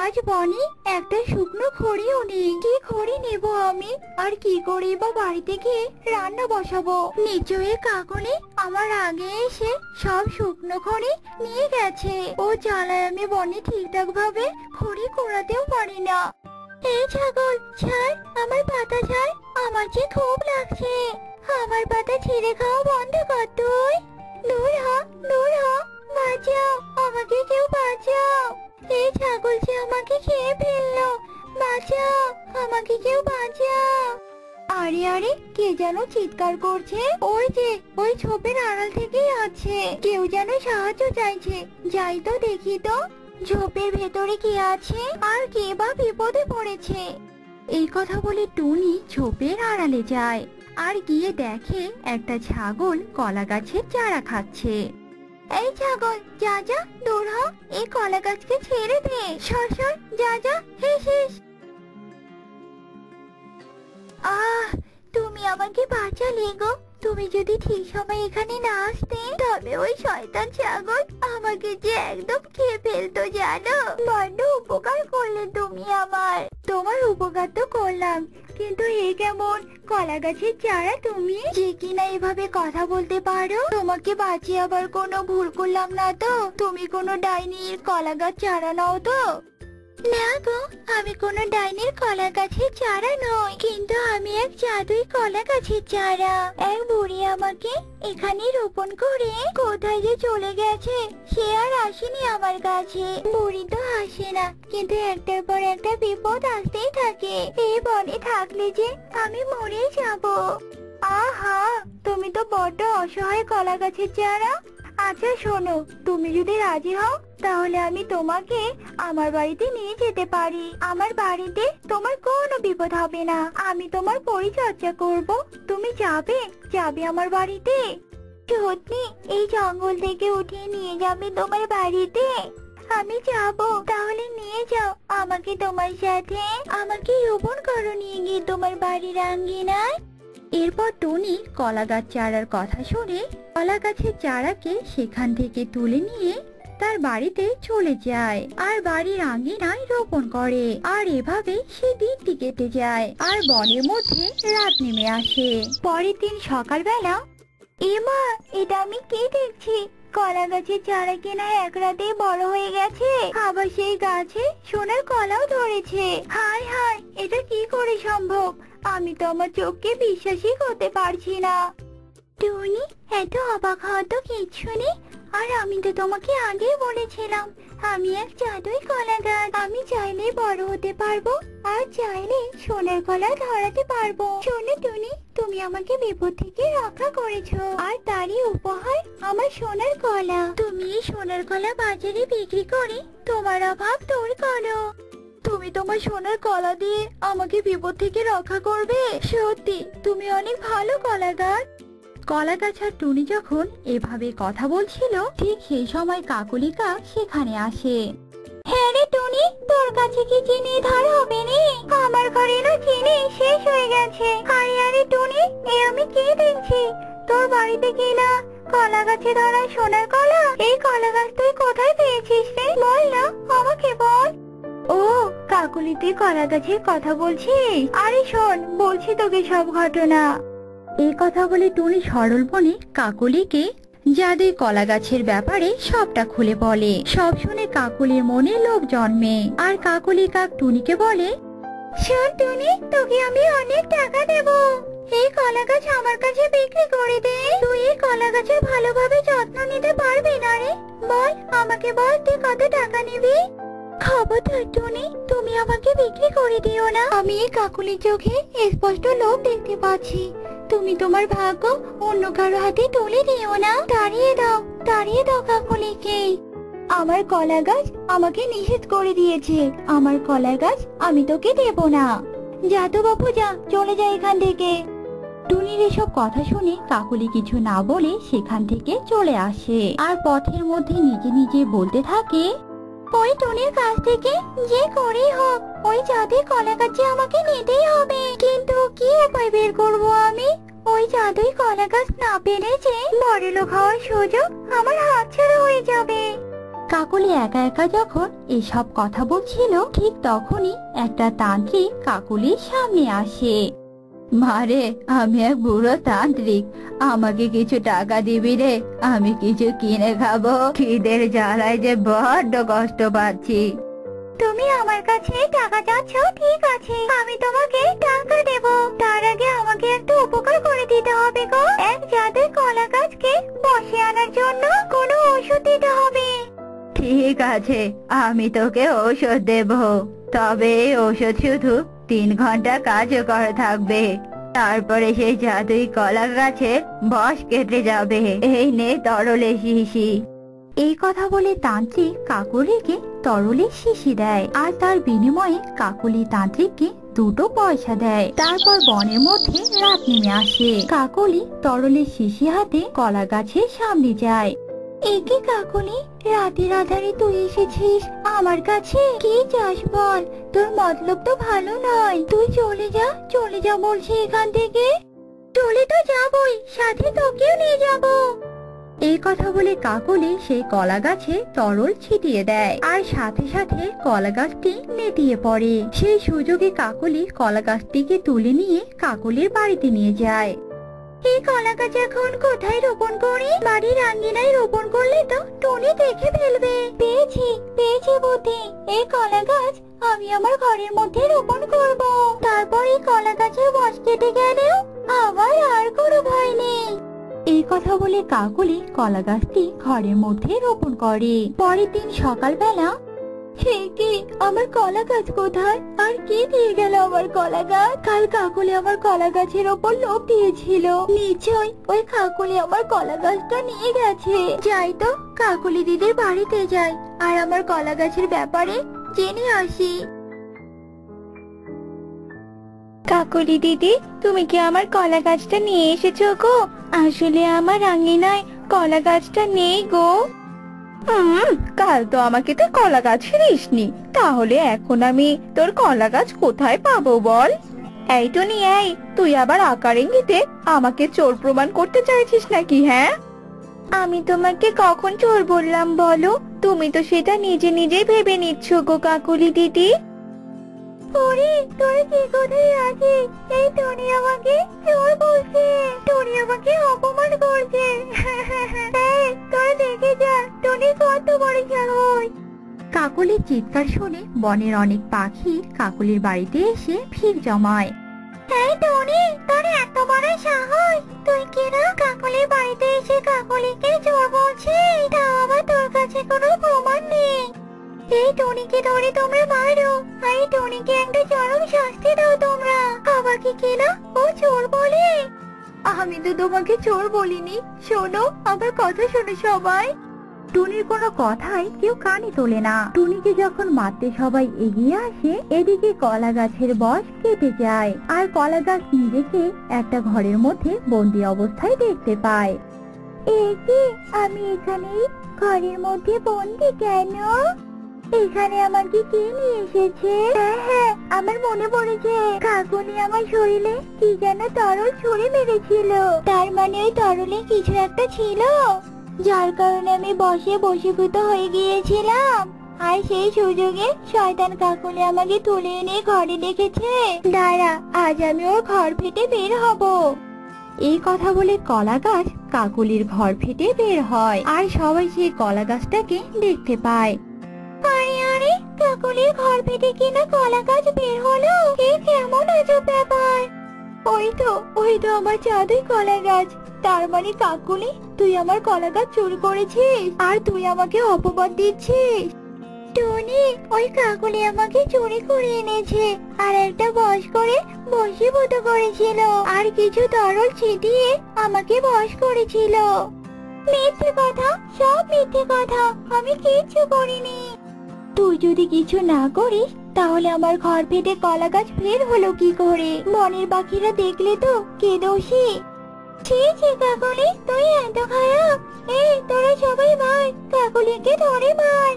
আজ বনে একটা শুকনো খড়িও নেই। কি খড়ি নেব আমি, আর কি করে বা বাড়িতে গিয়ে রান্না বসাবো? নিশ্চয়ই কাকলি আমার আগে এসে সব শুকনো খড়ি নিয়ে গেছে। ও জ্বালায় আমি বনে ঠিকঠাক ভাবে খড়ি কুড়াতেও পারি না। এই ছাগল ছাড়, আমার পাতা ছাড়, আমার যে খুব লাগছে। আমার পাতা ছিঁড়ে খাওয়া বন্ধ কর তুই। দূর হ, দূর হ, বাঁচাও, আমাকে কেউ বাঁচাও। এই ছাগল যে আমাকে খেয়ে ফেললো, বাঁচাও, আমাকে কেউ বাঁচাও। আরে আরে, কে যেন চিৎকার করছে। ওই যে ওই ঝোপের আড়াল থেকেই আছে, কেউ যেন সাহায্য চাইছে। যাই তো দেখি তো ঝোপের ভেতরে কি আছে, আর কে বা বিপদে পড়েছে। এই কথা বলে টুনি ঝোপের আড়ালে যায় আর গিয়ে দেখে একটা ছাগল কলা গাছের চারা খাচ্ছে। এই ছাগল যা যা, দূর হ, এই কলা গাছকে ছেড়ে দে, সর সর, যা যা, হিস হিস। আহ, তুমি আমাকে বাঁচালে গো। তুমি যদি ঠিক সময় এখানে না আসতে, তবে ওই শয়তান ছাগল আমাকে যে একদম খেয়ে ফেলতো জানো। বড্ড উপকার করলে তুমি আমার। তোমার উপকার তো করলাম, কিন্তু এ কেমন কলা গাছের চারা তুমি, যে কিনা এভাবে কথা বলতে পারো? তোমাকে বাঁচিয়ে আবার কোনো ভুল করলাম না তো? তুমি কোনো ডাইনির কলা গাছ চারা নাও তো? না গো, আমি কোনো ডাইনির কলা গাছের চারা নই, কিন্তু আমি এক জাদুই কলা গাছের চারা। এক বুড়ি আমাকে এখানে রোপণ করে কোথায় যে চলে গেছে, সে আর আসেনি আমার কাছে। বুড়ি তো আসে না, কিন্তু একটার পর একটা বিপদ আসতেই থাকে। এই বনে থাকলে যে আমি মরে যাব। আহা, তুমি তো বড্ড অসহায় কলা গাছের চারা। আচ্ছা শোনো, তুমি যদি রাজি হও তাহলে আমি তোমাকে আমার বাড়িতে নিয়ে যেতে পারি। আমার বাড়িতে তোমার কোনো বিপদ হবে না, আমি তোমার পরিচর্যা করব। তুমি যাবে যাবে আমার বাড়িতে? সত্যি এই জঙ্গল থেকে উঠিয়ে নিয়ে যাবে তোমার বাড়িতে? আমি যাব, তাহলে নিয়ে যাও আমাকে তোমার সাথে। আমাকে রোপণ করো নিয়ে গিয়ে তোমার বাড়ির আঙ্গিনায়। এরপর টুনি কলা গাছ চারার কথা শুনে কলা গাছের চারাকে সেখান থেকে তুলে নিয়ে তার বাড়িতে চলে যায় আর বাড়ির আঙ্গিনায় রোপণ করে। আর এভাবে সে দিনটি কেটে যায় আর বনের মধ্যে রাত নেমে আসে। পরের দিন সকালবেলা, এমা, এটা আমি কি দেখছি? কলা গাছের চারা কিনা এক রাতে বড় হয়ে গেছে, আবার সেই গাছে সোনার কলাও ধরেছে। হায় হায়, এটা কি করে সম্ভব? আমি তো আমার চোখকে বিশ্বাসই করতে পারছি না। টুনি, এত অবাক হওয়ার তো কিছু নেই। আর আমি তো তোমাকে আগেই বলেছিলাম আমি এক জাদুই কলা গাছ। আমি চাইলে বড় হতে পারবো, আর চাইলে সোনার কলা ধরাতে পারবো। শোনো টুনি, তুমি আমাকে বিপদ থেকে রক্ষা করেছো, আর তারই উপহার আমার সোনার কলা। তুমি এই সোনার কলা বাজারে বিক্রি করে তোমার অভাব দূর করো। তুমি তোমার সোনার কলা দিয়ে আমাকে বিপদ থেকে রক্ষা করবে? সত্যি তুমি অনেক ভালো কলা গাছ। কলা গাছ আর টুনি যখন এভাবে কথা বলছিল, ঠিক সেই সময় কাকলি কাক সেখানে আসে। হ্যাঁ রে টুনি, তোর কাছে কি চিনি ধার হবে রে? আমার ঘরে না চিনি শেষ হয়ে গেছে। আরে আরে টুনি, এ আমি কি দেখছি? তোর বাড়িতে কি না কলা গাছে ধরা সোনার কলা? এই কলা গাছ তুই কোথায় পেয়েছিস রে? বল না, আমাকে বল। ও কাকলি, তুই কলা গাছের কথা বলছিস? আরে শোন, বলছি তোকে সব ঘটনা। এই কথা বলে টুনি সরল মনে কাকলিকে জাদুই কলা গাছের ব্যাপারে সবটা খুলে বলে। সব শুনে কাকলির মনে লোভ জন্মে আর কাকলি কাক টুনিকে বলে, শোন টুনি, তোকে আমি অনেক টাকা দেব। এই কলা গাছ আমার কাছে বিক্রি করে দে। তুই এই কলা গাছের ভালোভাবে যত্ন নিতে পারবি না রে? বল, আমাকে বল, তুই কত টাকা নিবি? খবরদার টুনি, তুমি আমাকে বিক্রি করে দিও না। আমি এই কাকুলির চোখে স্পষ্ট লোভ দেখতে পাচ্ছি। তুমি তোমার ভাগ্য অন্য কারো হাতে তুলে দিও না। তাড়িয়ে দাও, তাড়িয়ে দাও কাকুলিকে। আমার কলা গাছ আমাকে নিষেধ করে দিয়েছে। আমার কলা গাছ আমি তোকে দেব না। যা তো বাপু, যা, চলে যা এখান থেকে। টুনির এসব কথা শুনে কাকুলি কিছু না বলে সেখান থেকে চলে আসে আর পথের মধ্যে নিজে নিজে বলতে থাকে, ওই টুনির কাছ থেকে যে করেই হোক ওই জাদুই কলা গাছে আমাকে নিতেই হবে। কিন্তু কি উপায় বের করবো আমি? ওই জাদুই কলা গাছ না পেলে যে বড়লোক হওয়ার সুযোগ আমার হাতছাড়া হয়ে যাবে। কাকলি একা একা যখন এসব কথা বলছিল ঠিক তখনই একটা তান্ত্রিক কাকলির সামনে আসে। মারে, আমি এক বুড়ো তান্ত্রিক, আমাকে কিছু টাকা দিবি রে, আমি কিছু কিনে খাবো, খিদের জ্বালায় যে বড্ড কষ্ট পাচ্ছি। তুমি আমার কাছে টাকা চাচ্ছ, ঠিক আছে, আমি তোমাকে টাকা দেব। তার আগে আমাকে একটা উপকার করে দিতে হবে গো। এক জাতের কলা গাছকে বসে আনার জন্য কোনো ওষুধ দিতে হবে। ঠিক আছে, আমি তোকে ঔষধ দেব, তবে এই ঔষধ শুধু 3 ঘন্টা কার্যকর থাকবে, তারপরে সেই জাদুই কলা গাছের বশ কেটে যাবে। এই নে তরলের শিশি। এই কথা বলে তান্ত্রিক কাকলিকে তরলের শিশি দেয় আর তার বিনিময়ে কাকলি তান্ত্রিককে 2টো পয়সা দেয়। তারপর বনের মধ্যে রাত নেমে আসে। কাকলি তরলের শিশি হাতে কলা গাছের সামনে যায়। একে কাকলি, রাতের আধারে তুই এসেছিস আমার কাছে, কি চাস বল? তোর মতলব তো ভালো নয়, তুই চলে যা, চলে যা বলছি এখান থেকে। চলে তো যাবই, সাথে তোকেও নিয়ে যাব। এই কথা বলে কাকলি সেই কলা গাছে তরল ছিটিয়ে দেয় আর সাথে সাথে কলা গাছটি নেতিয়ে পড়ে। সেই সুযোগে কাকলি কলা গাছটিকে তুলে নিয়ে কাকলির বাড়িতে নিয়ে যায়। এই কলা গাছ এখন কোথায় রোপণ করি? বাড়ির আঙ্গিনায় রোপণ করলে তো টুনি দেখে ফেলবে। পেয়েছি পেয়েছি বুদ্ধি, এই কলা গাছ আমি আমার ঘরের মধ্যে রোপণ করব। তারপর এই কলা গাছের বশ কেটে গেলেও আমার আর কোনো ভয় নেই। এই কথা বলে কাকলি কলা গাছটি ঘরের মধ্যে রোপণ করে। পরের দিন সকালবেলা, হে কি, আমার কলা গাছ কোথায়? আর কে দিয়ে গেল আমার কলা গাছ? কাল কাকলি আমার কলা গাছের ওপর লোভ দিয়েছিল, নিশ্চয় ওই কাকলি আমার কলা গাছটা নিয়ে গেছে। যাই তো, কাকলি দিদির বাড়িতে যাই আর আমার কলা গাছের ব্যাপারে জেনে আসি। কাকলি দিদি, তুমি কি আমার কলা গাছটা নিয়ে এসেছো গো? আসলে আমার আঙ্গিনায় কলা গাছটা নেই গো। কাল তো আমাকে তো কলা গাছ দিসনি, তাহলে এখন আমি তোর কলা গাছ কোথায় পাবো বল? এই টুনি, এই তুই আবার আকার ইঙ্গিতে আমাকে চোর প্রমাণ করতে চাইছিস নাকি? হ্যাঁ, আমি তোমাকে কখন চোর বললাম বলো? তুমি তো সেটা নিজে নিজেই ভেবে নিচ্ছ গো কাকলি দিদি। ওরে, তোর কি কোথায় আছিস? এই টুনি আমাকে চোর বলছে, টুনি আমাকে অপমান করছে। এই তোর দেখে যা, টুনি কত বড় সাহস। কাকলির চিৎকার শুনে বনের অনেক পাখি কাকলির বাড়িতে এসে ভিড় জমায়। এই টুনি, তোর এত বড় সাহস, তুই কিনা কাকলির বাড়িতে এসে কাকলিকে চোর বলছিস, তাও আবার তোর কাছে কোনো প্রমাণ নেই। এই টুনিকে ধরে তোমরা মারো, এই টুনিকে একটা চরম শাস্তি দাও তোমরা। আমাকে কিনা ও চোর বলে। আমি তো তোমাকে চোর বলিনি, শোনো আমার কথা শোনো সবাই। টুনির কোনো কথাই কেউ কানে তোলে না। টুনিকে যখন মারতে সবাই এগিয়ে আসে, এদিকে কলা গাছের বশ কেটে যায় আর কলা গাছ নিজেকে একটা ঘরের মধ্যে বন্দি অবস্থায় দেখতে পায়। এই কি, আমি এখানে ঘরের মধ্যে বন্দি কেন? এখানে আমাকে কে নিয়ে এসেছে? হ্যাঁ, আমার মনে পড়েছে, কাকলি আমার শরীরে কি যেন তরল ছুঁড়ে মেরেছিল। তার মানে ওই তরলে কিছু একটা ছিল, যার কারণে আমি বসে বশীভূত হয়ে গিয়েছিলাম। আর সেই সুযোগে শয়তান কাকলি আমাকে তুলে এনে ঘরে রেখেছে। দাঁড়া, আজ আমি ওর ঘর ফেটে বের হব। এই কথা বলে কলা গাছ কাকলির ঘর ফেটে বের হয় আর সবাই সেই কলা গাছটাকে দেখতে পায়। আরে আরে, কাকলির ঘর ফেটে কিনা কলা গাছ বের হলো, এ কেমন আজব ব্যাপার। ওই তো আমার জাদুই কলা গাছ। তার মানে কাকলি, তুই আমার কলা গাছ চুরি করেছিস আর তুই আমাকে অপবাদ দিচ্ছিস। টুনি, ওই কাকলি আমাকে চুরি করে এনেছে আর একটা বশ করে বশীভূত করেছিল আর কিছু তরল ছিটিয়ে আমাকে বশ করেছিল। মিথ্যে কথা, সব মিথ্যে কথা, আমি কিচ্ছু করিনি। তুই যদি কিছু না করিস তাহলে আমার ঘর ফেটে কলা গাছ বের হলো কি করে? বনের পাখিরা দেখলে তো কে দোষী? ছি ছি কাকলি, তুই এত খারাপ। এই তোরা সবাই মার, কাকলিকে ধরে মার।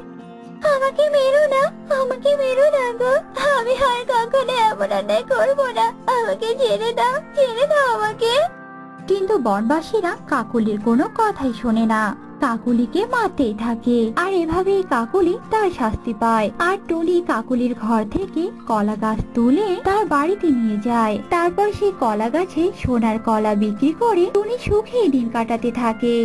আমাকে মেরো না, আমাকে মেরো না গো, আমি আর কখনো এমন অন্যায় করবো না। আমাকে ছেড়ে দাও আমাকে। কিন্তু বনবাসীরা কাকলির কোনো কথাই শোনে না। কাকুলিকে মারতেই থাকে। আর এভাবেই কাকুলি তার শাস্তি পায়। আর টুনি কাকুলির ঘর থেকে কলা গাছ তুলে তার বাড়িতে নিয়ে যায়। তারপর সেই কলা গাছে সোনার কলা বিক্রি করে টুনি সুখে দিন কাটাতে থাকে।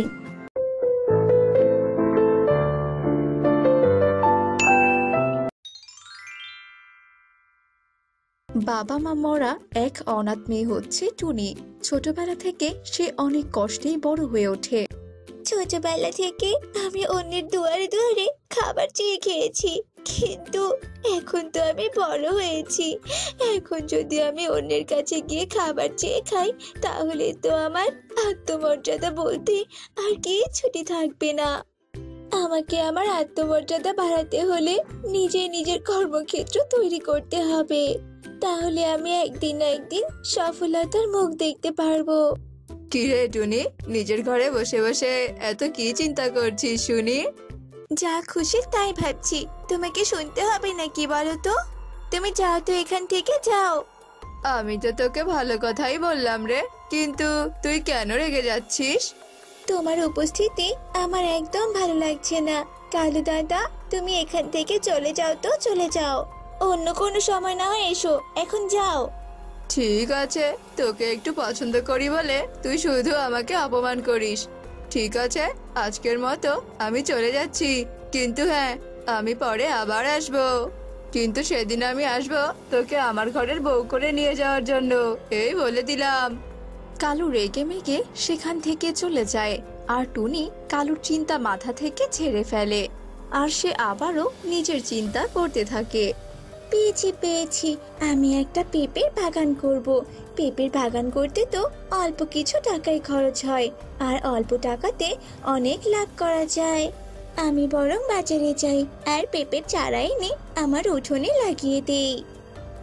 বাবা মা মরা এক অনাথ মেয়ে হচ্ছে টুনি। ছোটবেলা থেকে সে অনেক কষ্টেই বড় হয়ে ওঠে। ছোটবেলা থেকে আমি অন্যের দুয়ারে দুয়ারে খাবার চেয়ে খেয়েছি, কিন্তু এখন তো আমি বড় হয়েছি। এখন যদি আমি অন্যের কাছে গিয়ে খাবার চেয়ে খাই, তাহলে তো আমার আত্মমর্যাদা বলতে আর কিছুই থাকবে না। আমাকে আমার আত্মমর্যাদা বাড়াতে হলে নিজের কর্মক্ষেত্র তৈরি করতে হবে। তাহলে আমি একদিন না একদিন সফলতার মুখ দেখতে পারবো। কি রে টুনি, নিজের ঘরে বসে বসে এত কি চিন্তা করছিস শুনি? যা খুশি তাই ভাবছি, তোমাকে শুনতে হবে নাকি বলো তো? তুমি যাও তো, এখান থেকে যাও। আমি তো তোকে ভালো কথাই বললাম রে, কিন্তু তুই কেন রেগে যাচ্ছিস? তোমার উপস্থিতি আমার একদম ভালো লাগছে না। কালু দাদা, তুমি এখান থেকে চলে যাও তো, চলে যাও। অন্য কোনো সময় না হয় এসো, এখন যাও। ঠিক আছে, তোকে একটু পছন্দ করি বলে তুই শুধু আমাকে অপমান করিস। ঠিক আছে, আজকের মতো আমি চলে যাচ্ছি, কিন্তু হ্যাঁ, আমি পরে আবার আসবো। কিন্তু সেদিন আমি আসবো তোকে আমার ঘরের বউ করে নিয়ে যাওয়ার জন্য, এই বলে দিলাম। কালু রেগে মেগে সেখান থেকে চলে যায়। আর টুনি কালুর চিন্তা মাথা থেকে ঝেড়ে ফেলে। আর সে আবারও নিজের চিন্তা করতে থাকে। পেয়েছি, আমি একটা পেঁপের বাগান করব। পেঁপের বাগান করতে তো অল্প কিছু টাকাই খরচ হয়, আর অল্প টাকাতে অনেক লাভ করা যায়। আমি বরং বাজারে যাই আর পেঁপের চারা এনে আমার উঠোনে লাগিয়ে দেই।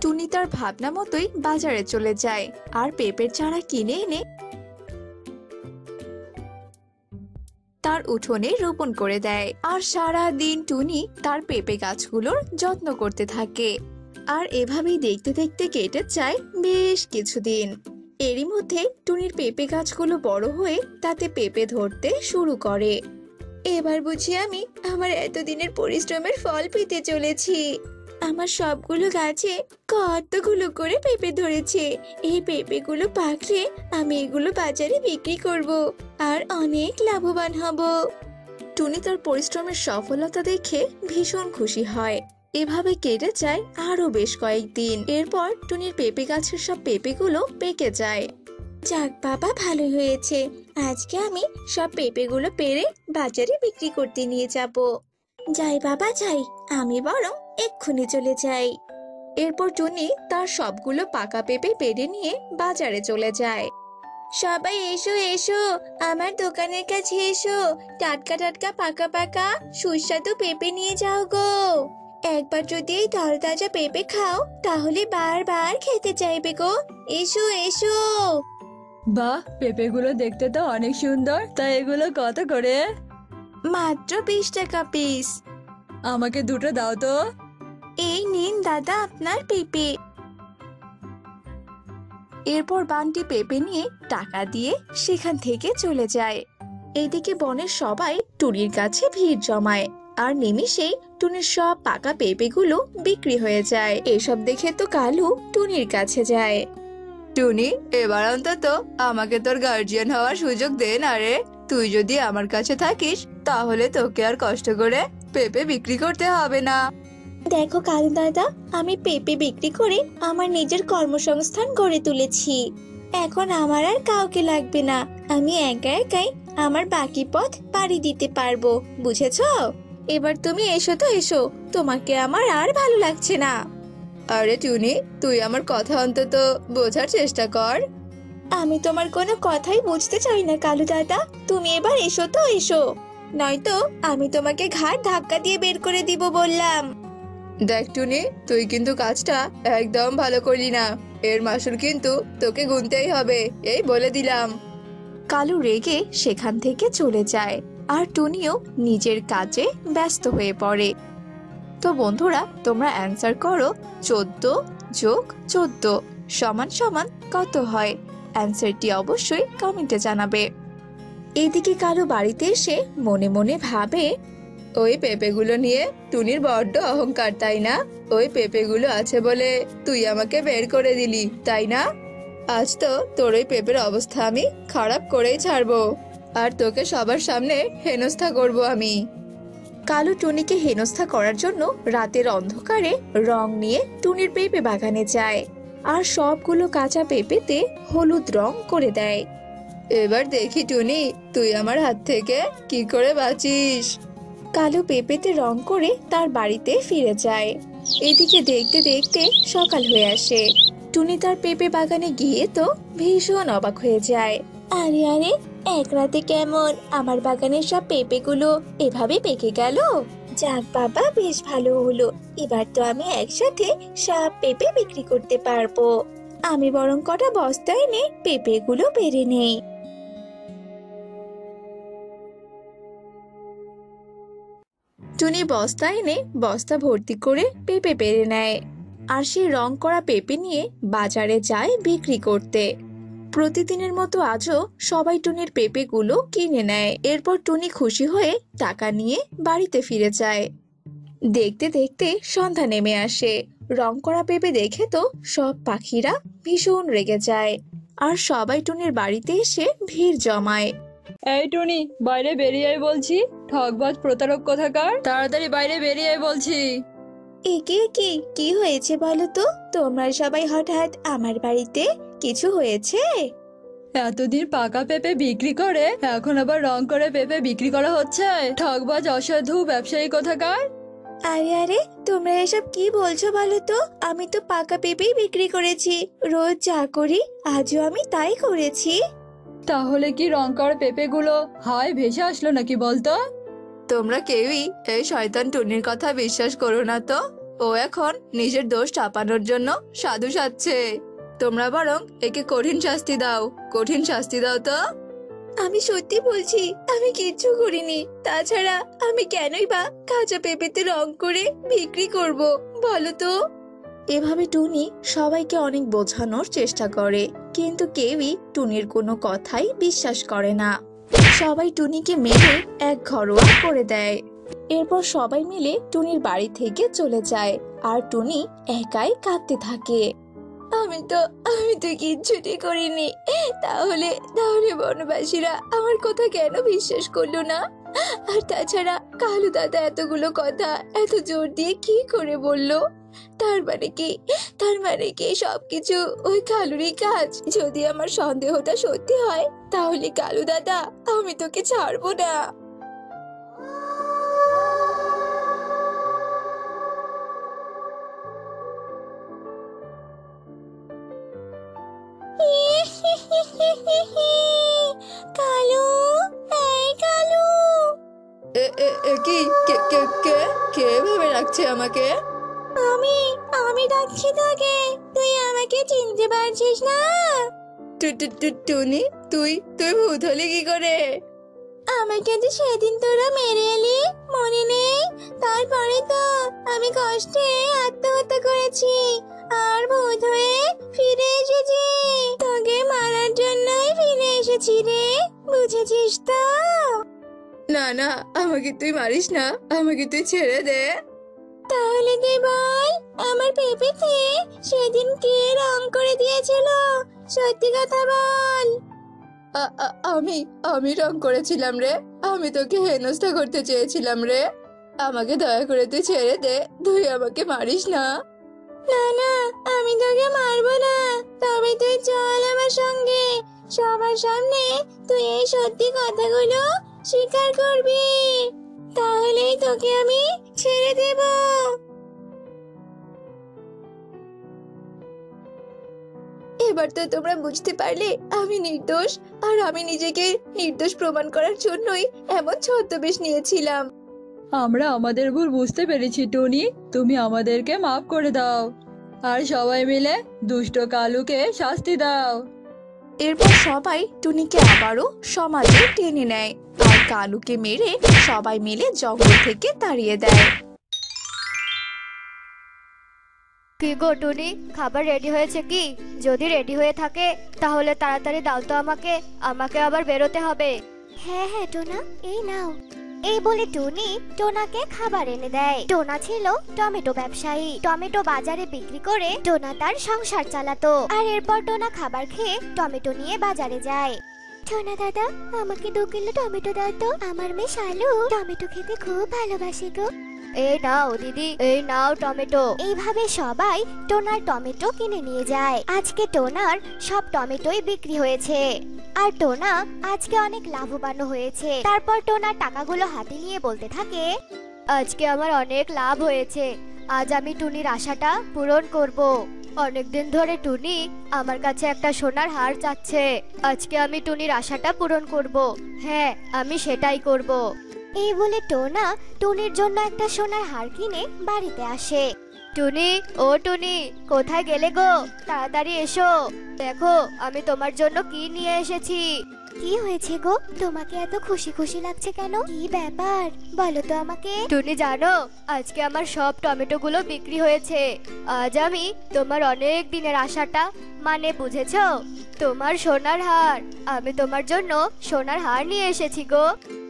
টুনি তার ভাবনা মতোই বাজারে চলে যায় আর পেঁপের চারা কিনে এনে তার উঠোনে রোপণ করে দেয়। আর সারা দিন টুনি তার পেঁপে গাছগুলোর যত্ন করতে থাকে। আর এভাবেই দেখতে দেখতে কেটে যায় বেশ কিছুদিন। এরই মধ্যে টুনির পেঁপে গাছগুলো বড় হয়ে তাতে পেঁপে ধরতে শুরু করে। এবার বুঝি আমি আমার এতদিনের পরিশ্রমের ফল পেতে চলেছি। আমার সবগুলো গাছে কতগুলো করে পেঁপে ধরেছে। এই পেঁপেগুলো পাকলে আমি এগুলো বাজারে বিক্রি করব আর অনেক লাভবান হব। টুনি তার পরিশ্রমের সফলতা দেখে ভীষণ খুশি হয়। এভাবে কেটে যায় আরো বেশ কয়েকদিন। এরপর টুনির পেঁপে গাছের সব পেঁপেগুলো পেকে যায়। যাক বাবা, ভালো হয়েছে। আজকে আমি সব পেঁপেগুলো পেড়ে বাজারে বিক্রি করতে নিয়ে যাব। যাই বাবা যাই, আমি বরং এক্ষুনি চলে যাই। এরপর টুনি তার সবগুলো পাকা পেঁপে পেড়ে নিয়ে বাজারে চলে যায়। সবাই এসো এসো, আমার দোকানের কাছে এসো। টাটকা টাটকা পাকা পাকা সুস্বাদু পেঁপে নিয়ে যাও গো। একবার যদি এই তরতাজা পেঁপে খাও, তাহলে বারবার খেতে চাইবে গো। এসো এসো। বাহ, পেঁপেগুলো দেখতে তো অনেক সুন্দর। তাই এগুলো কত করে? মাত্র 20 টাকা পিস। আমাকে দুটো দাও তো। এই নিন দাদা আপনার পেঁপে। এরপর বান্টি পেঁপে নিয়ে টাকা দিয়ে সেখান থেকে চলে যায়। এদিকে বনের সবাই টুনির কাছে ভিড় জমায়। আর নিমিষেই টুনির সব পাকা পেঁপেগুলো বিক্রি হয়ে যায়। এসব দেখে তো কালু টুনির কাছে যায়। টুনি, এবার অন্তত আমাকে তোর গার্জিয়ান হওয়ার সুযোগ দে না রে। তুই যদি আমার কাছে থাকিস, তাহলে তোকে আর কষ্ট করে পেঁপে বিক্রি করতে হবে না। দেখো কালু দাদা, আমি পেঁপে বিক্রি করে আমার নিজের কর্মসংস্থান গড়ে তুলেছি। এখন আমার আর কাউকে লাগবে না। আমি একা একাই আমার বাকি পথ পাড়ি দিতে পারবো, বুঝেছো? এবার তুমি এসো তো এসো, তোমাকে আমার আর ভালো লাগছে না। আরে টুনি, তুই আমার কথা অন্তত বোঝার চেষ্টা কর। আমি তোমার কোনো কথাই বুঝতে চাই না কালু দাদা। তুমি এবার এসো তো এসো, নয়তো আমি তোমাকে ঘাড় ধাক্কা দিয়ে বের করে দিব বললাম। দেখ টুনি, তুই কিন্তু কাজটা একদম ভালো করলি না। এর মাসুল কিন্তু তোকে গুনতেই হবে, এই বলে দিলাম। কালু রেগে সেখান থেকে চলে যায়। আর টুনিও নিজের কাজে ব্যস্ত হয়ে পড়ে। তো বন্ধুরা, তোমরা অ্যান্সার করো 14 যোগ 14 সমান সমান কত হয়। অ্যান্সারটি অবশ্যই কমেন্টে জানাবে। এদিকে কালু বাড়িতে এসে মনে মনে ভাবে, ওই পেঁপেগুলো নিয়ে টুনির বড্ড অহংকার, তাই না? ওই পেঁপেগুলো আছে বলে তুই আমাকে বের করে দিলি, তাই না? আজ তো তোর ওই পেঁপের অবস্থা আমি খারাপ করেই ছাড়বো, আর তোকে সবার সামনে হেনস্থা করব আমি। কালু টুনিকে হেনস্থা করার জন্য রাতের অন্ধকারে রং নিয়ে টুনির পেঁপে বাগানে যায় আর সবগুলো কাঁচা পেঁপেতে হলুদ রং করে দেয়। এবার দেখি টুনি, তুই আমার হাত থেকে কি করে বাঁচিস। কালু পেঁপেতে রং করে তার বাড়িতে ফিরে যায়। এদিকে দেখতে দেখতে সকাল হয়ে আসে। টুনি তার পেঁপে বাগানে গিয়ে তো ভীষণ অবাক হয়ে যায়। আরে আরে, এক রাতে কেমন আমার বাগানের সব পেঁপেগুলো এভাবে পেকে গেল। যাক বাবা, বেশ ভালো হলো। এবার তো আমি একসাথে সব পেঁপে বিক্রি করতে পারবো। আমি বরং কটা বস্তা এনে পেঁপেগুলো পেরে নেই। টুনি বস্তা এনে বস্তা ভর্তি করে পেঁপে পেরে নেয় আর সেই রং করা পেঁপে নিয়ে বাজারে যায় বিক্রি করতে। প্রতিদিনের মতো আজও সবাই টুনির পেঁপেগুলো কিনে নেয়। এরপর টুনি খুশি হয়ে টাকা নিয়ে বাড়িতে ফিরে যায়। দেখতে দেখতে সন্ধ্যা নেমে আসে। রং করা পেঁপে দেখে তো সব পাখিরা ভীষণ রেগে যায় আর সবাই টুনির বাড়িতে এসে ভিড় জমায়। এই টুনি, বাইরে বেরিয়ে আয় বলছি। ঠকবাজ প্রতারক কোথাকার, তাড়াতাড়ি বাইরে বেরিয়ে আয় বলছি। একে কি কি হয়েছে বলো তো? তোমরা সবাই হঠাৎ আমার বাড়িতে? কিছু হয়েছে? এতদিন পাকা পেঁপে বিক্রি করে এখন আবার রং করে পেঁপে বিক্রি করা হচ্ছে? ঠকবাজ অসাধু ব্যবসায়ী কোথাকার। আরে আরে, তোমরা এসব কি বলছো বলো তো? আমি তো পাকা পেঁপেই বিক্রি করেছি। রোজ যা করি আজও আমি তাই করেছি। তাহলে কি রং করা পেঁপেগুলো হায় ভেসে আসলো নাকি বলতো? তোমরা কেউই এই শয়তান টুনির কথা বিশ্বাস করো না তো। ও এখন নিজের দোষ চাপানোর জন্য সাধু সাজছে। তোমরা বরং একে কঠিন শাস্তি দাও, কঠিন শাস্তি দাও তো। আমি সত্যি বলছি, আমি কিচ্ছু করিনি। তাছাড়া আমি কেনই বা কাঁচা পেঁপেতে রং করে বিক্রি করব বলো তো? এভাবে টুনি সবাইকে অনেক বোঝানোর চেষ্টা করে, কিন্তু কেউই টুনির কোনো কথাই বিশ্বাস করে না। সবাই টুনিকে মেরে এক ঘরোয়া করে দেয়। এরপর সবাই মিলে টুনির বাড়ি থেকে চলে যায় আর টুনি একাই কাঁদতে থাকে। আমি তো কিচ্ছুটি করিনি। তাহলে তাহলে বনবাসীরা আমার কথা কেন বিশ্বাস করলো না? আর তাছাড়া কালু দাদা এতগুলো কথা এত জোর দিয়ে কি করে বললো? তার মানে কি সবকিছু ওই কালুরই কাজ? যদি আমার সন্দেহটা সত্যি হয় তাহলে কালু দাদা, আমি তোকে ছাড়বো না। কালু, এই কালু। কি কে কে কে কে ভাবে রাখছে আমাকে? আমি ডাকছি তোকে, তুই আমাকে চিনতে পারছিস না? টুনি, তুই ভূত হলি কি করে? আমাকে যে সেদিন তোরা মেরে এলি, মনে নেই? তারপরে তো আমি কষ্টে আত্মহত্যা করেছি আর ভূত হয়ে ফিরে এসেছি। তোকে মারার জন্যই ফিরে এসেছি রে, বুঝেছিস তো? না না, আমাকে তুই মারিস না, আমাকে তুই ছেড়ে দে। তাহলে তুই বল, আমার পেঁপেতে সেদিন কে রং করে দিয়েছিল? সত্যি কথা বল। আমি রং করেছিলাম রে। আমি তোকে হেনস্থা করতে চেয়েছিলাম রে। আমাকে দয়া করে তুই ছেড়ে দে, তুই আমাকে মারিস না। না না, আমি তোকে মারবো না। তবে তুই চল আমার সঙ্গে, সবার সামনে তুই এই সত্যি কথাগুলো স্বীকার করবি, তাহলেই তোকে আমি ছেড়ে দেব। এবার তো তোমরা বুঝতে পারলে আমি নির্দোষ, আর আমি নিজেকে নির্দোষ প্রমাণ করার জন্যই এমন ছদ্মবেশ নিয়েছিলাম। আমরা আমাদের ভুল বুঝতে পেরেছি টুনি, তুমি আমাদেরকে মাফ করে দাও আর সবাই মিলে দুষ্ট কালুকে শাস্তি দাও। এরপর সবাই টুনিকে আবারও সমাজে টেনে নেয় আর কালুকে মেরে সবাই মিলে জঙ্গল থেকে তাড়িয়ে দেয়। কি গো টুনি, খাবার রেডি হয়েছে কি? যদি রেডি হয়ে থাকে তাহলে তাড়াতাড়ি দাও তো আমাকে, আমাকে আবার বেরোতে হবে। হ্যাঁ হ্যাঁ টোনা, এই নাও। এই বলে টুনি টোনাকে খাবার এনে দেয়। টোনা ছিল টমেটো ব্যবসায়ী। টমেটো বাজারে বিক্রি করে টোনা তার সংসার চালাতো। আর এরপর টোনা খাবার খেয়ে টমেটো নিয়ে বাজারে যায়। টোনা দাদা, আমাকে 2 কিলো টমেটো দাও তো, আমার মেয়ে শালু টমেটো খেতে খুব ভালোবাসে গো। এই নাও দিদি, এই নাও টমেটো। এইভাবে সবাই টোনার টমেটো কিনে নিয়ে যায়। আজকে টোনার সব টমেটোই বিক্রি হয়েছে আর টোনা আজকে অনেক লাভবান হয়েছে। তারপর টোনা টাকাগুলো হাতে নিয়ে বলতে থাকে, আজকে আমার অনেক লাভ হয়েছে। আজ আমি টুনির আশাটা পূরণ করব। অনেকদিন ধরে টুনি আমার কাছে একটা সোনার হার চাচ্ছে। আজকে আমি টুনির আশাটা পূরণ করব। হ্যাঁ, আমি সেটাই করব। এই বলে টোনা টুনির জন্য একটা সোনার হার কিনে বাড়িতে আসে। টুনি, ও টুনি, কোথায় গেলে গো? তাড়াতাড়ি এসো, দেখো আমি তোমার জন্য কি নিয়ে এসেছি। কি হয়েছে গো? তোমাকে এত খুশি খুশি লাগছে কেন? কি ব্যাপার বলো তো আমাকে। টুনি জানো, আজকে আমার সব টমেটো গুলো বিক্রি হয়েছে। আজ আমি তোমার অনেক দিনের আশাটা, মানে বুঝেছো, তোমার সোনার হার। আমি তোমার জন্য সোনার হার নিয়ে এসেছি গো।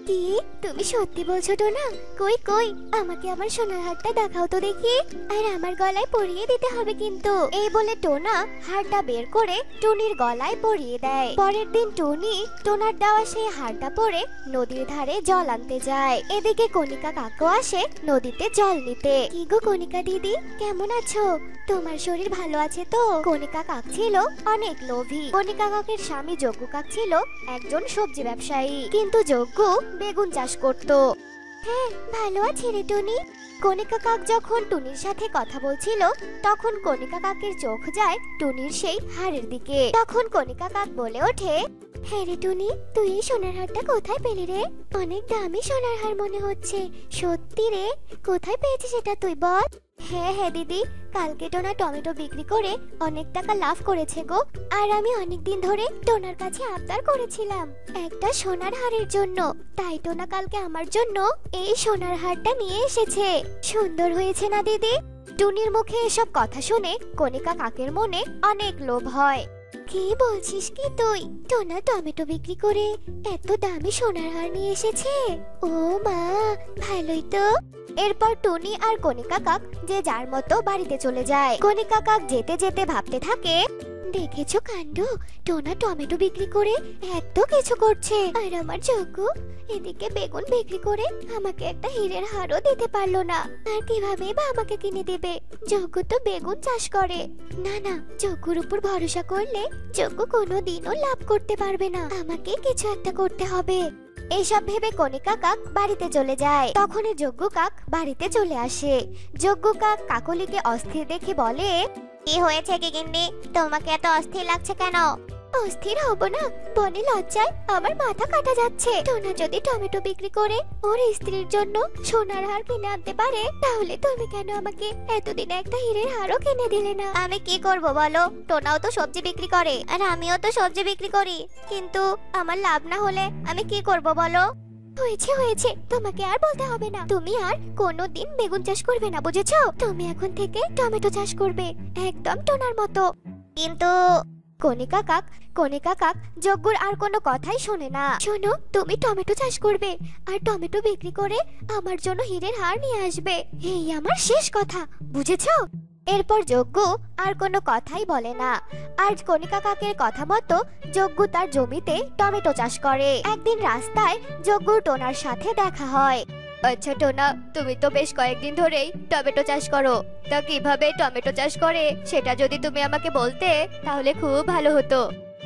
কি, তুমি সত্যি বলছো টোনা? কই কই, আমাকে আমার সোনার হারটা দেখাও তো দেখি। আর আমার গলায় পরিয়ে দিতে হবে কিন্তু। এই বলে টোনা হারটা বের করে টুনির গলায় পরিয়ে দেয়। পরের দিন টুনি টোনার দেওয়া সেই হারটা পরে নদীর ধারে জল আনতে যায়। এদিকে কণিকা কাকু আসে নদীতে জল নিতে। কি গো কণিকা দিদি, কেমন আছো? তোমার শরীর ভালো আছে তো? কণিকা কাক ছিল অনেক লোভী। কণিকা কাকের স্বামী যজ্ঞ কাক ছিল একজন সবজি ব্যবসায়ী, কিন্তু যজ্ঞ বেগুন চাষ করত। হ্যাঁ, ভালো আছে রে টুনি। কণিকা কাক যখন টুনির সাথে কথা বলছিল তখন কণিকা কাকের চোখ যায় টুনির সেই হাড়ের দিকে। তখন কণিকা কাক বলে ওঠে, হ্যাঁ রে টুনি, তুই এই সোনার হারটা কোথায় পেলি রে? অনেক দামি সোনার হার মনে হচ্ছে। সত্যি রে, কোথায় পেয়েছিস সেটা তুই বল। হ্যাঁ হ্যাঁ দিদি, কালকে টোনা টমেটো বিক্রি করে অনেক টাকা লাভ করেছে গো। আর আমি অনেক দিন ধরে টোনার কাছে আবদার করেছিলাম একটা সোনার হারের জন্য, তাই টোনা কালকে আমার জন্য এই সোনার হারটা নিয়ে এসেছে। সুন্দর হয়েছে না দিদি? টুনির মুখে এসব কথা শুনে কণিকা কাকের মনে অনেক লোভ হয়। কি বলছিস কি তুই? টোনা টমেটো বিক্রি করে এত দামি সোনার হার নিয়ে এসেছে? ও মা, ভালোই তো। এরপর টুনি আর কণিকা কাক যে যার মতো বাড়িতে চলে যায়। কণিকা কাক যেতে যেতে ভাবতে থাকে, দেখেছো কাণ্ড, টোনা টমেটো বিক্রি করে এত কিছু করছে, আর আমার যজ্ঞ এদিকে বেগুন বিক্রি করে আমাকে একটা হীরের হারও দিতে পারলো না। আর কিভাবে বা আমাকে কিনে দেবে? যজ্ঞ তো বেগুন চাষ করে। না না, যজ্ঞর উপর ভরসা করলে যজ্ঞ কোনোদিনও লাভ করতে পারবে না। আমাকে কিছু একটা করতে হবে। এইসব ভেবে কণিকা কাক বাড়িতে চলে যায়। তখনই যজ্ঞ কাক বাড়িতে চলে আসে। যজ্ঞ কাক কাকলিকে অস্থির দেখে বলে, কি হয়েছে গিন্নি, তোমাকে এত অস্থির লাগছে কেন? অস্থির হব না, বনে লজ্জায় আমার মাথা কাটা যাচ্ছে। টোনা যদি টমেটো বিক্রি করে ওর স্ত্রীর জন্য সোনার হার কিনে আনতে পারে, তাহলে তুমি কেন আমাকে এতদিনে একটা হীরের হারও কিনে দিলে না? আমি কি করব বলো, টোনাও তো সবজি বিক্রি করে আর আমিও তো সবজি বিক্রি করি, কিন্তু আমার লাভ না হলে আমি কি করব বলো? হয়েছে হয়েছে, তোমাকে আর বলতে হবে না। তুমি আর কোনোদিন বেগুন চাষ করবে না, বুঝেছো? তুমি এখন থেকে টমেটো চাষ করবে, একদম টোনার মতো। কিন্তু কণিকা কাক যজ্ঞর আর কোনো কথাই শোনে না। শোনো, তুমি টমেটো চাষ করবে আর টমেটো বিক্রি করে আমার জন্য হীরের হার নিয়ে আসবে, এই আমার শেষ কথা, বুঝেছো? এরপর যজ্ঞ আর কোনো কথাই বলে না। আর কণিকা কাকের কথা মতো যজ্ঞ তার জমিতে টমেটো চাষ করে। একদিন রাস্তায় যজ্ঞ টোনার সাথে দেখা হয়। আচ্ছা টোনা, তুমি তো বেশ কয়েকদিন ধরেই টমেটো চাষ করো, তা কিভাবে টমেটো চাষ করে সেটা যদি তুমি আমাকে বলতে তাহলে খুব ভালো হতো।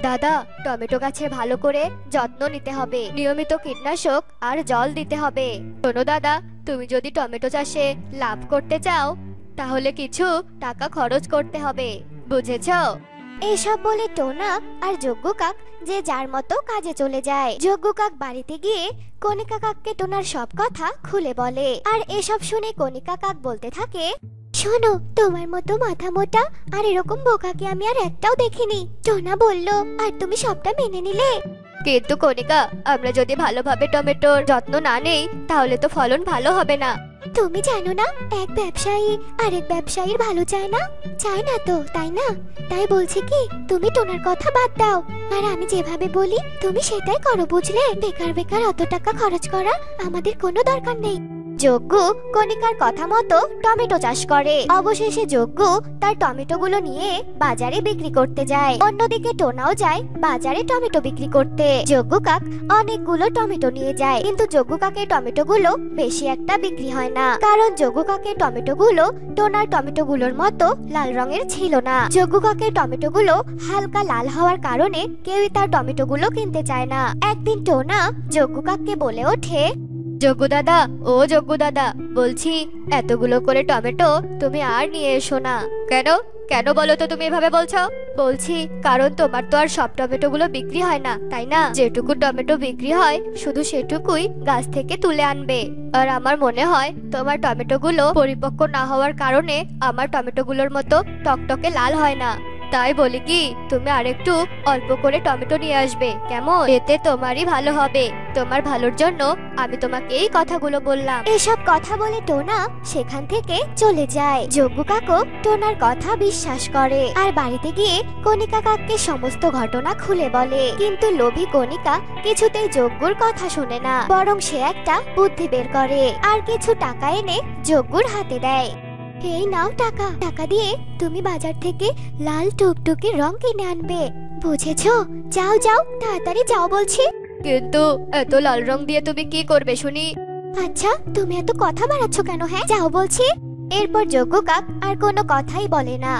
দাদা, টমেটো গাছে ভালো করে যত্ন নিতে হবে, নিয়মিত কীটনাশক আর জল দিতে হবে। শোনো দাদা, তুমি যদি টমেটো চাষে লাভ করতে চাও তাহলে কিছু টাকা খরচ করতে হবে, বুঝেছো? এসব বলে টোনা আর যজ্ঞ কাক যে যার মতো কাজে চলে যায়। যজ্ঞ কাক বাড়িতে গিয়ে কণিকা কাককে টোনার সব কথা খুলে বলে। আর এসব শুনে কণিকা কাক বলতে থাকে, শোনো, তোমার মতো মাথা মোটা আর এরকম বোকাকে আমি আর একটাও দেখিনি। টোনা বললো আর তুমি সবটা মেনে নিলে। কিন্তু কণিকা, আমরা যদি ভালোভাবে টমেটোর যত্ন না নেই তাহলে তো ফলন ভালো হবে না। তুমি জানো না, এক ব্যবসায়ী আরেক ব্যবসায়ীর ভালো চায় না? চায় না তো, তাই না? তাই বলছি কি, তুমি টোনার কথা বাদ দাও, আর আমি যেভাবে বলি তুমি সেটাই করো, বুঝলে? বেকার বেকার অত টাকা খরচ করা আমাদের কোনো দরকার নেই। যজ্ঞ কণিকার কথা মতো টমেটো চাষ করে। অবশেষে যজ্ঞ তার টমেটোগুলো নিয়ে বাজারে বিক্রি করতে যায়। অন্যদিকে টোনাও যায় বাজারে টমেটো বিক্রি করতে। যজ্ঞ কাক অনেকগুলো টমেটো নিয়ে যায়, কিন্তু যজ্ঞ কাকের টমেটোগুলো বেশি একটা বিক্রি হয় না, কারণ যজ্ঞ কাকের টমেটোগুলো টোনার টমেটোগুলোর মতো লাল রঙের ছিল না। যজ্ঞ কাকের টমেটোগুলো হালকা লাল হওয়ার কারণে কেউই তার টমেটোগুলো কিনতে চায় না। একদিন টোনা যজ্ঞ কাককে বলে ওঠে, যজ্ঞ দাদা, ও যজ্ঞ দাদা, বলছি এতগুলো করে টমেটো তুমি আর নিয়ে এসো না। কেন কেন বলো তো তুমি এভাবে বলছো? বলছি কারণ তোমার তো আর সব টমেটোগুলো বিক্রি হয় না, তাই না? যেটুকু টমেটো বিক্রি হয় শুধু সেটুকুই গাছ থেকে তুলে আনবে। আর আমার মনে হয় তোমার টমেটোগুলো পরিপক্ক না হওয়ার কারণে আমার টমেটোগুলোর মতো টকটকে লাল হয় না। তাই বলি কি, তুমি আরেকটু অল্প করে টমেটো নিয়ে আসবে, কেমন? এতে তোমারই ভালো হবে। তোমার ভালোর জন্য আমি তোমাকে এই কথাগুলো বললাম। এসব কথা বলে টোনা সেখান থেকে চলে যায়। যজ্ঞ কাকু টোনার কথা বিশ্বাস করে আর বাড়িতে গিয়ে কণিকা কাককে সমস্ত ঘটনা খুলে বলে। কিন্তু লোভী কণিকা কিছুতেই যজ্ঞর কথা শোনে না, বরং সে একটা বুদ্ধি বের করে আর কিছু টাকা এনে যজ্ঞর হাতে দেয়। এই নাও টাকা, টাকা দিয়ে তুমি বাজার থেকে লাল টুকটুকে রং কিনে আনবে, বুঝেছো? যাও যাও, তাড়াতাড়ি যাও বলছি। কিন্তু এত লাল রং দিয়ে তুমি কি করবে শুনি? আচ্ছা, তুমি এত কথা বাড়াচ্ছ কেন? হ্যাঁ, যাও বলছি। এরপর যজ্ঞ কাক আর কোনো কথাই বলে না,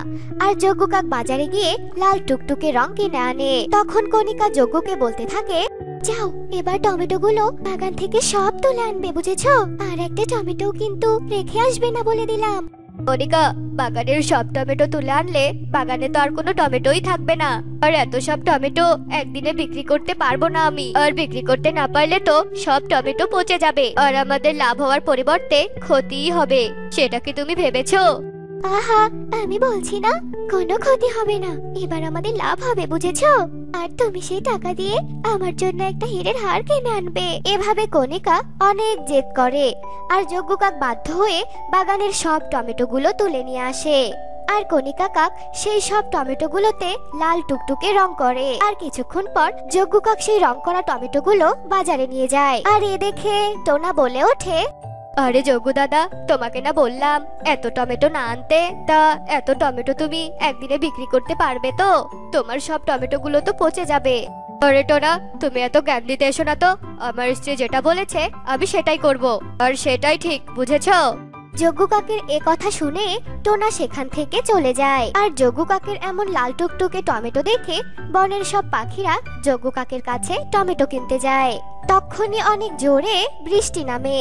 আর যজ্ঞ কাক বাজারে গিয়ে লাল টুকটুকে রং কিনে আনে। তখন কণিকা যজ্ঞকে বলতে থাকে, যাও এবার টমেটোগুলো বাগান থেকে সব তুলে আনবে, বুঝেছো? আর একটা টমেটো কিন্তু রেখে আসবে না, বলে দিলাম। কণিকা, বাগানের সব টমেটো তুলে আনলে বাগানে তো আর কোনো টমেটোই থাকবে না, আর এত সব টমেটো একদিনে বিক্রি করতে পারবো না আমি। আর বিক্রি করতে না পারলে তো সব টমেটো পচে যাবে, আর আমাদের লাভ হওয়ার পরিবর্তে ক্ষতিই হবে। সেটা কি তুমি ভেবেছো? আহা, আমি বলছি না কোনো ক্ষতি হবে না, এবার আমাদের লাভ হবে, বুঝেছো? আর তুমি সেই টাকা দিয়ে আমার জন্য একটা হীরের হার কিনে আনবে। এভাবে কণিকা অনেক জেদ করে, আর যজ্ঞ কাক বাধ্য হয়ে বাগানের সব টমেটোগুলো তুলে নিয়ে আসে। আর কণিকা কাক সেই সব টমেটোগুলোতে লাল টুকটুকে রং করে। আর কিছুক্ষণ পর যজ্ঞ কাক সেই রং করা টমেটোগুলো বাজারে নিয়ে যায়। আর এ দেখে টোনা বলে ওঠে, আরে যজ্ঞ দাদা, তোমাকে না বললাম এত টমেটো না আনতে? তা এত টমেটো তুমি একদিনে বিক্রি করতে পারবে তো? তোমার সব টমেটোগুলো তো পচে যাবে। আরে টোনা, তুমি এত জ্ঞান দিতে এসো না তো। আমার স্ত্রী যেটা বলেছে আমি সেটাই করব, আর সেটাই ঠিক, বুঝেছো? যজ্ঞ কাকের এ কথা শুনে টোনা সেখান থেকে চলে যায়। আর যজ্ঞ কাকের এমন লাল টুকটুকে টমেটো দেখে বনের সব পাখিরা যজ্ঞ কাকের কাছে টমেটো কিনতে যায়। তখনই অনেক জোরে বৃষ্টি নামে।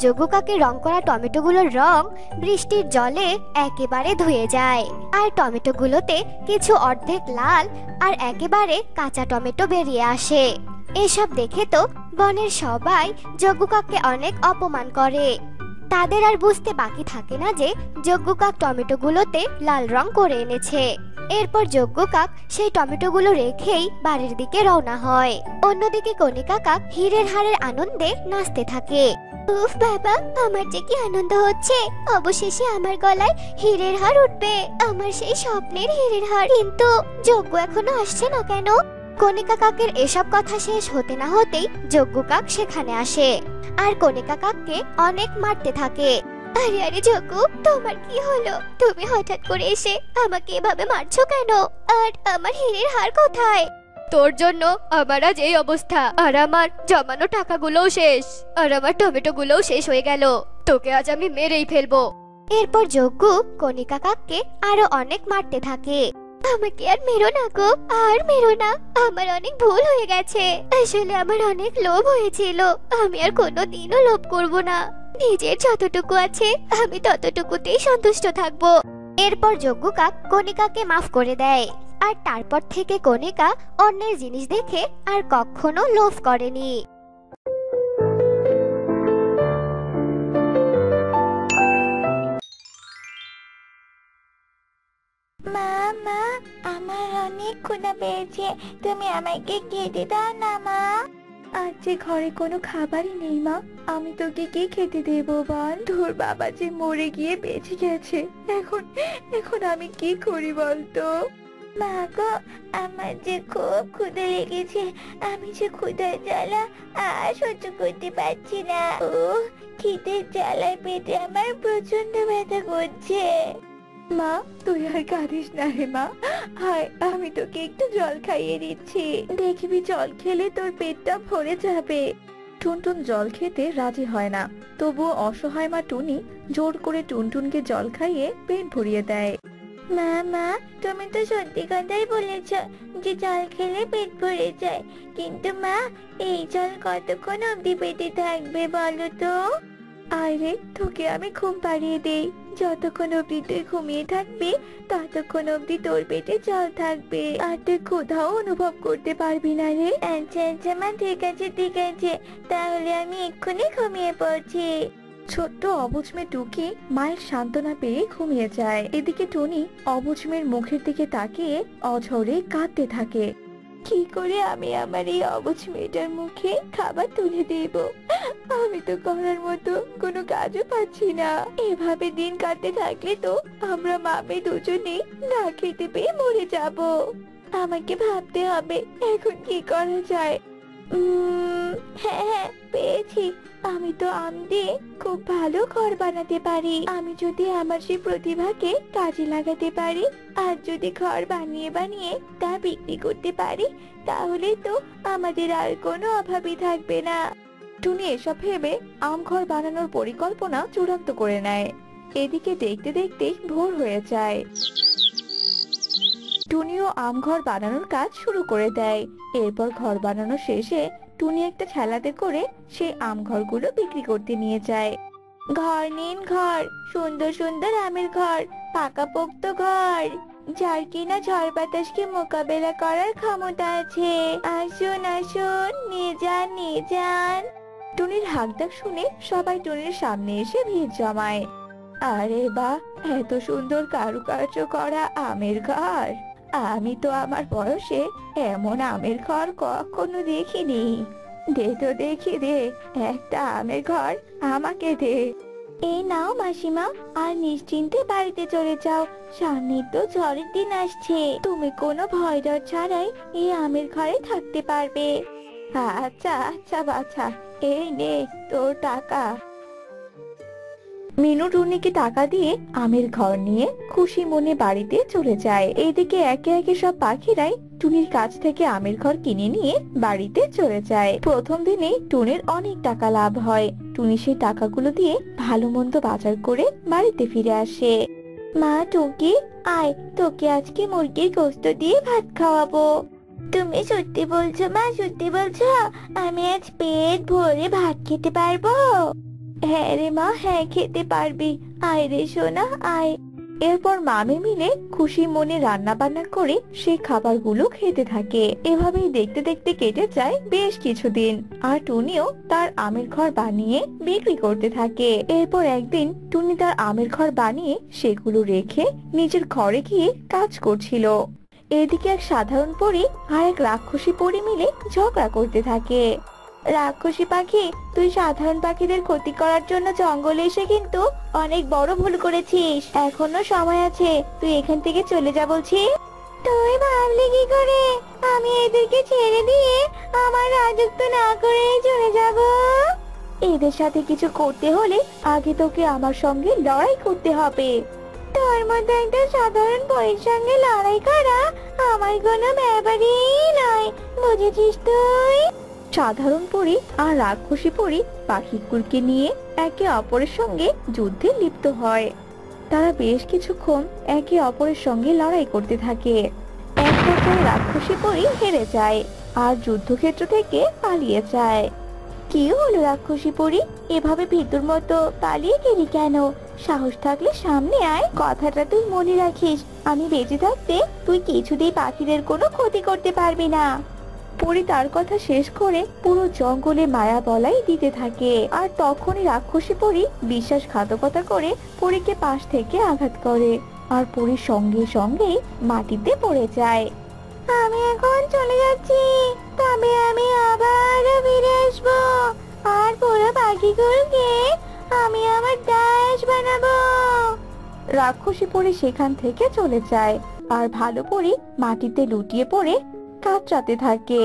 যজ্ঞ কাকের রং করা টমেটোগুলোর রং বৃষ্টির জলে একেবারে ধুয়ে যায়, আর টমেটোগুলোতে কিছু অর্ধেক লাল আর একেবারে কাঁচা টমেটো বেরিয়ে আসে। এসব দেখে তো বনের সবাই যজ্ঞ কাককে অনেক অপমান করে। তাদের আর বুঝতে বাকি থাকে না যে যজ্ঞ কাক টমেটোগুলোতে লাল রং করে এনেছে। এরপর যজ্ঞ কাক সেই টমেটোগুলো রেখেই বাড়ির দিকে রওনা হয়। অন্যদিকে কণিকা কাক হীরের হারের আনন্দে নাচতে থাকে। উফ বাবা, আমার যে কি আনন্দ হচ্ছে! অবশেষে আমার গলায় হীরের হার উঠবে, আমার সেই স্বপ্নের হীরের হার। কিন্তু যজ্ঞ এখনো আসছে না কেন? কণিকা কাকের এসব কথা শেষ হতে না হতেই যজ্ঞ কাক সেখানে আসে আর কণিকা কাককে অনেক মারতে থাকে। আরে আরে যজ্ঞ, তোমার কি হলো? তুমি হঠাৎ করে এসে আমাকে এভাবে মারছো কেন? আর আমার হীরের হার কোথায়? তোর জন্য আমার আজ এই অবস্থা, আর আমার জমানো টাকাগুলোও শেষ, আর আমার টমেটোগুলোও শেষ হয়ে গেল। তোকে আজ আমি মেরেই ফেলবো। এরপর যজ্ঞ কণিকা কাককে আরো অনেক মারতে থাকে। আমাকে আর মেরো না গো, আর মেরো না, আমার অনেক ভুল হয়ে গেছে। আসলে আমার অনেক লোভ হয়েছিল, আমি আর কোনোদিনও লোভ করব না। নিজের যতটুকু আছে আমি ততটুকুতেই সন্তুষ্ট থাকবো। এরপর যজ্ঞ কাক কণিকাকে মাফ করে দেয়, আর তারপর থেকে কণিকা অন্যের জিনিস দেখে আর কখনো লোভ করেনি। মা, মা, আমার অনেক ক্ষুধা পেয়েছে, তুমি আমাকে খেতে দাও না মা। আজ যে ঘরে কোনো খাবারই নেই মা, আমি তোকে কি খেতে দেবো বল? তোর বাবা যে মরে গিয়ে বেঁচে গেছে, এখন এখন আমি কি করি বলতো? মা গো, আমার যে খুব ক্ষুধা লেগেছে, আমি যে ক্ষুধার জ্বালা আর সহ্য করতে পারছি না। ও খিদের জ্বালায় পেটে আমার প্রচন্ড ব্যথা করছে। মা তুই আর কাঁদিস না রে মা, আয় আমি তোকে একটু জল খাইয়ে দিচ্ছি, দেখবি জল খেলে তোর পেটটা ভরে যাবে। টুনটুন জল খেতে রাজি হয় না, তবুও অসহায় মা টুনি জোর করে টুনটুনকে জল খাইয়ে পেট ভরিয়ে দেয়। মা মা, তুমি তো সত্যি কথাই বলেছ যে জল খেলে পেট ভরে যায়, কিন্তু মা এই জল কতক্ষণ অবধি পেটে থাকবে বলো তো? আরে তোকে আমি ঘুম পাড়িয়ে দেই, যতক্ষণ অবধি তুই ঘুমিয়ে থাকবি ততক্ষণ অবধি তোর পেটে জল থাকবে, আর তুই ক্ষুধাও অনুভব করতে পারবি না রে। আচ্ছা আচ্ছা মা, ঠিক আছে ঠিক আছে, তাহলে আমি এক্ষুনি ঘুমিয়ে পড়ছি। ছোট্ট অবুঝ মেয়ে টুকি মায়ের সান্ত্বনা পেয়ে ঘুমিয়ে যায়। এদিকে টুনি অবুঝ মেয়ের মুখের দিকে তাকিয়ে অঝরে কাঁদতে থাকে। কি করে আমি আমার এই অবুঝ মেয়েটার মুখে খাবার তুলে দেব? আমি তো করার মতো কোনো কাজও পাচ্ছি না। এভাবে দিন কাটতে থাকলে তো আমরা মা মেয়ে দুজনেই না খেতে পেয়ে মরে যাব। আমাকে ভাবতে হবে এখন কি করা যায়। হ্যাঁ হ্যাঁ, পেয়েছি। আমি তো আম দিয়ে খুব ভালো ঘর বানাতে পারি। আমি যদি আমার সেই প্রতিভাকে কাজে লাগাতে পারি আর যদি ঘর বানিয়ে বানিয়ে তা বিক্রি করতে পারি, তাহলে তো আমাদের আর কোনো অভাবই থাকবে না। টুনি এসব ভেবে আম ঘর বানানোর পরিকল্পনা চূড়ান্ত করে নেয়। এদিকে দেখতে দেখতে ভোর হয়ে যায়। টুনিও আম ঘর বানানোর কাজ শুরু করে দেয়। এরপর ঘর বানানো শেষে টুনি একটা ঠেলাতে করে সেই আম ঘরগুলো বিক্রি করতে নিয়ে যায়। ঘর নিন ঘর, সুন্দর সুন্দর আমের ঘর, পাকাপোক্ত ঘর, যার কিনা ঝড় বাতাসকে মোকাবেলা করার ক্ষমতা আছে। আসুন আসুন, নিয়ে যান নিয়ে যান। টুনির হাঁকডাক শুনে সবাই টুনির সামনে এসে ভিড় জমায়। আরে বাহ, এত সুন্দর কারুকার্য করা আমের ঘর! আমি তো আমার বয়সে এমন আমের ঘর কখনো দেখিনি। দে তো দেখি, দে একটা আমের ঘর আমাকে দে। এই নাও মাসিমা, আর নিশ্চিন্তে বাড়িতে চলে যাও, সামনে তো ঝড়ের দিন আসছে, তুমি কোনো ভয় ডর ছাড়াই এই আমের ঘরে থাকতে পারবে। আচ্ছা আচ্ছা বাছা, এই নে তোর টাকা। মিনু টুনিকে টাকা দিয়ে আমের ঘর নিয়ে খুশি মনে বাড়িতে চলে যায়। এইদিকে একে একে সব পাখিরাই টুনির কাছ থেকে আমের ঘর কিনে নিয়ে বাড়িতে চলে যায়। প্রথম দিনেই টুনির অনেক টাকা লাভ হয়। টুনি সেই টাকাগুলো দিয়ে ভালো মন্দ বাজার করে বাড়িতে ফিরে আসে। মা টুকি, আয়, তোকে আজকে মুরগির গোশত দিয়ে ভাত খাওয়াবো। তুমি সত্যি বলছো মা, সত্যি বলছো? আমি আজ পেট ভরে ভাত খেতে পারবো? হ্যাঁ রে মা, হ্যাঁ খেতে পারবি। আয় রে সোনা, আয়। এরপর মামে মিলে খুশি মনে রান্না বান্না করে সেই খাবারগুলো খেতে থাকে। এভাবেই দেখতে দেখতে কেটে যায় বেশ কিছুদিন। আর টুনিও তার আমের ঘর বানিয়ে বিক্রি করতে থাকে। এরপর একদিন টুনি তার আমের ঘর বানিয়ে সেগুলো রেখে নিজের ঘরে গিয়ে কাজ করছিল। এদিকে এক সাধারণ পরী আর এক রাক্ষসী পরী মিলে ঝগড়া করতে থাকে। রাক্ষসী পাখি, তুই সাধারণ পাখিদের ক্ষতি করার জন্য জঙ্গলে এসে কিন্তু অনেক বড় ভুল করেছিস। এখনো সময় আছে, তুই এখান থেকে চলে যা বলছি। তুই ভাবলি কি করে আমি এদেরকে ছেড়ে দিয়ে আমার রাজত্ব না করে চলে যাব? এদের সাথে কিছু করতে হলে আগে তোকে আমার সঙ্গে লড়াই করতে হবে। তোর মতো একটা সাধারণ পরীর সঙ্গে লড়াই করা আমার কোনো ব্যাপারই নয়, বুঝেছিস তুই? সাধারণ পরী আর রাক্ষসী পরী পাখিকুলকে নিয়ে একে অপরের সঙ্গে যুদ্ধে লিপ্ত হয়। তারা বেশ কিছুক্ষণ একে অপরের সঙ্গে লড়াই করতে থাকে। এক পর্যায়ে রাক্ষসী পরী হেরে যায় আর যুদ্ধক্ষেত্র থেকে পালিয়ে যায়। কি হলো রাক্ষসী পরী, এভাবে ভীতুর মতো পালিয়ে গেলি কেন? সাহস থাকলে সামনে আয়, কথাটা তুই মনে রাখিস। আমি বেঁচে থাকতে তুই কিছুতেই পাখিদের কোনো ক্ষতি করতে পারবি না। পরী তার কথা শেষ করে পুরো জঙ্গলে মায়া বলাই দিতে থাকে। আর তখনই রাক্ষসী পরী বিশ্বাসঘাতকতা করে পরীকে পাশ থেকে আঘাত করে আর পরীর সঙ্গে সঙ্গে মাটিতে পড়ে যায়। আমি এখন চলে যাচ্ছি, তবে আমি আবারও ফিরে আসবো আর পুরো পাখিগুলোকে আমি আমার দাস বানাবো। রাক্ষসী পরী সেখান থেকে চলে যায় আর ভালো পরী মাটিতে লুটিয়ে পড়ে কাতরাতে থাকে।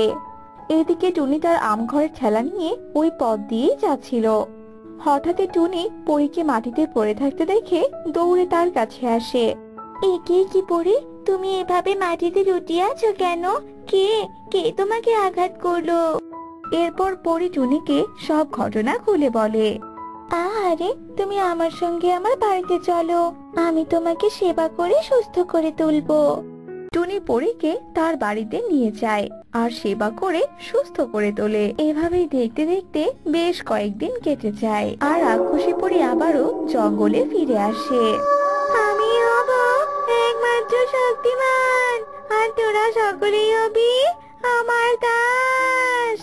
এদিকে টুনি তার আম ঘরের ঠেলা নিয়ে ওই পথ দিয়েই যাচ্ছিল। হঠাৎই টুনি পরীকে মাটিতে পড়ে থাকতে দেখে দৌড়ে তার কাছে আসে। একে কি পরী, তুমি এভাবে মাটিতে লুটিয়ে আছো কেন? কে কে তোমাকে আঘাত করলো? এরপর পরী টুনিকে সব ঘটনা খুলে বলে। আরে তুমি আমার সঙ্গে আমার বাড়িতে চলো, আমি তোমাকে সেবা করে সুস্থ করে তুলবো। টুনি পরীকে তার বাড়িতে নিয়ে যায় আর সেবা করে সুস্থ করে তোলে। এভাবেই দেখতে দেখতে বেশ কয়েকদিন কেটে যায় আর রাক্ষসী পরী আবারও জঙ্গলে ফিরে আসে। আমি হব একমাত্র শক্তিমান আর তোরা সকলেই হবি আমার দাস।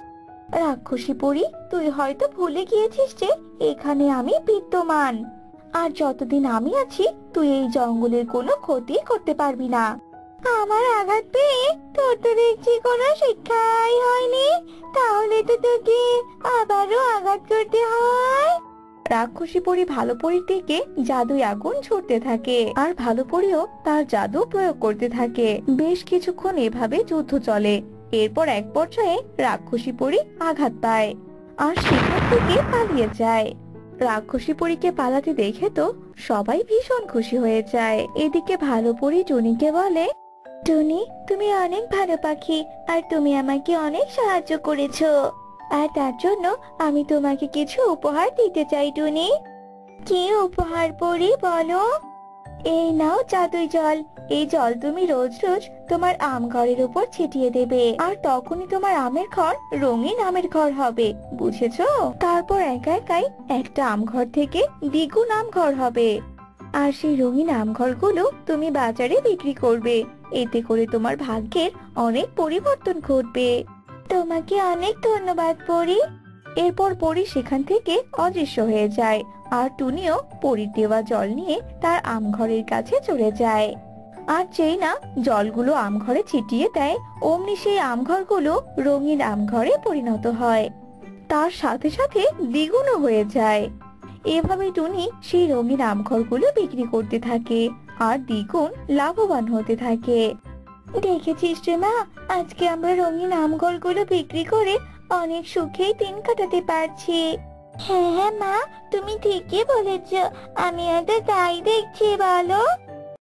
রাক্ষসী পরী, তুই হয়তো ভুলে গিয়েছিস যে এখানে আমি বিদ্যমান, আর যতদিন আমি আছি তুই এই জঙ্গলের কোনো ক্ষতি করতে পারবি না। আমার আঘাত পেয়ে তোর তো দেখছি কোনো শিক্ষাই হয়নি, তাহলে তো তোকে আবারও আঘাত করতে হয়। রাক্ষসী পরী ভালো পরীর দিকে জাদুই আগুন ছুটতে থাকে আর ভালো পরীও তার জাদু প্রয়োগ করতে থাকে। বেশ কিছুক্ষণ এভাবে যুদ্ধ চলে। এরপর এক পর্যায়ে রাক্ষসী পরী আঘাত পায় আর সেখান থেকে পালিয়ে যায়। রাক্ষসী পরীকে পালাতে দেখে তো সবাই ভীষণ খুশি হয়ে যায়। এদিকে ভালো পরী টুনিকে বলে, টুনি, তুমি অনেক ভালো পাখি আর তুমি আমাকে অনেক সাহায্য করেছো, আর তার জন্য আমি তোমাকে কিছু উপহার দিতে চাই। টুনি, কি উপহার পরী বলো? এই নাও জাদুই জল। এই জল তুমি রোজ রোজ তোমার আম ঘরের উপর ছিটিয়ে দেবে আর তখনই তোমার আমের ঘর রঙিন আমের ঘর হবে, বুঝেছো? তারপর একা একাই একটা আম ঘর থেকে দ্বিগুণ আম ঘর হবে আর সেই রঙিন আম ঘরগুলো তুমি বাজারে বিক্রি করবে। এতে করে তোমার ভাগ্যের অনেক পরিবর্তন ঘটবে। তোমাকে অনেক ধন্যবাদ পরী। এরপর পরী সেখান থেকে অদৃশ্য হয়ে যায় আর টুনিও পরীর দেওয়া জল নিয়ে তার আম ঘরের কাছে চলে যায়। আর যেই না জলগুলো আম ঘরে ছিটিয়ে দেয়, অমনি সেই আম ঘরগুলো রঙিন আম ঘরে পরিণত হয়, তার সাথে সাথে দ্বিগুণও হয়ে যায়। এভাবে টুনি সেই রঙিন আম ঘরগুলো বিক্রি করতে থাকে আর দ্বিগুণ লাভবান হতে থাকে। দেখেছিস রে মা, আজকে আমরা রঙিন আম ঘরগুলো বিক্রি করে অনেক সুখেই দিন কাটাতে পারছি। হ্যাঁ হ্যাঁ মা, তুমি ঠিকই বলেছ, আমিও তো তাই দেখছি বলো।